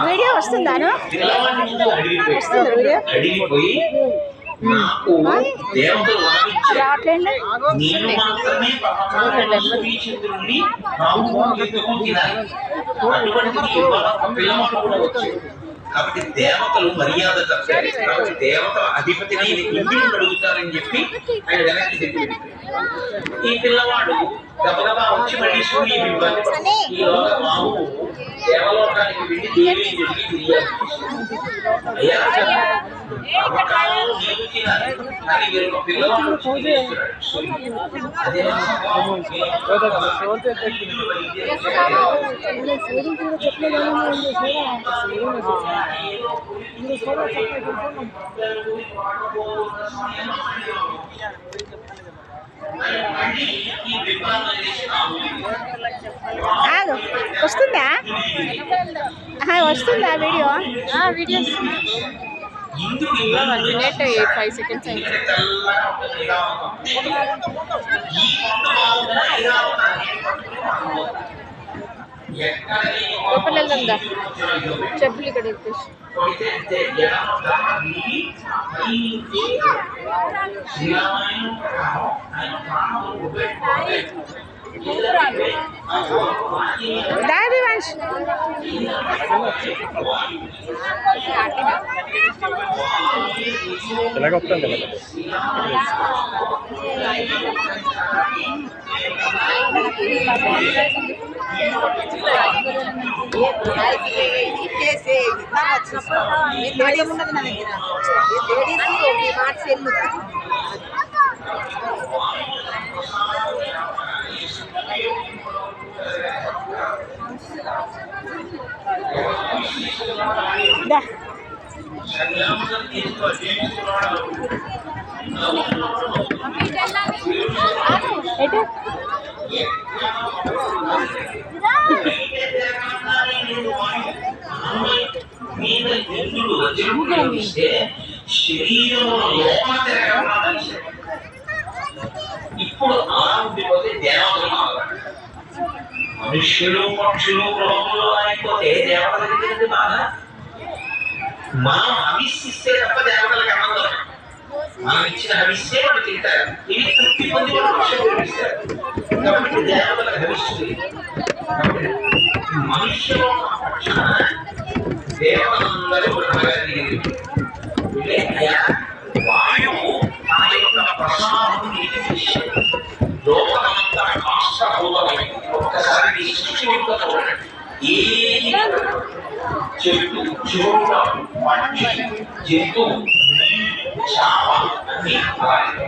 Video వస్తుందాను అడిగిపోయి నాకు దేవతలు రావట్లేదు నేను మాత్రమే చంద్రుడిని తినాలి. అటువంటిది ఇవాళ ఒక పిల్లవాడు కూడా వచ్చాడు. కాబట్టి దేవతలు మర్యాద తప్పారు. కాబట్టి దేవతల అధిపతిని ఇంద్రుడు అడుగుతారని చెప్పి ఆయన వెనక్కి చెప్పాడు. ఈ పిల్లవాడు గబగబా వచ్చి మళ్ళీ సూర్యబింబాన్ని ఈలోగా బాబు దేవలోకానికి వెళ్ళి దేవి జరిగి ఫిర్యాదు అయ్యా అమ్మకాలను నేను తినాలి కానీ మీరు ఒక పిల్లవాడు అదే వస్తుందా వస్తుందా వీడియో వీడియో 1 minute 5 seconds అయింది. లోపల వెళ్దాంగా చెప్పులు ఇక్కడ ఇప్పేసి దాది వంశ్ ఎలాగొస్తాం కదా ఎటు ఇప్పుడు అలా ఉండిపోతే దేవతలు మనుష్యులు పక్షులు గ్రహములు అయిపోతే దేవతల దగ్గర బాగా మనం హవిస్సిస్తే తప్ప దేవతలకు ఆనందం. మనం ఇచ్చిన హవిస్సే వాళ్ళు తింటారు. ఇవి తృప్తి పొంది వాళ్ళు పక్షులు పంపిస్తారు. కాబట్టి దేవతలకు హవిస్సు మనుష్యులు పక్షుల దేవతలందరూ వాయువు తన యొక్క ప్రసాదాన్ని లోకమంతా కాష్టభూతమైంది. ఒక్కసారి ఈ సృష్టి చూడండి. ఏ చెట్టు చోట పక్షి జంతువు చావ అన్ని ఎలా వాయు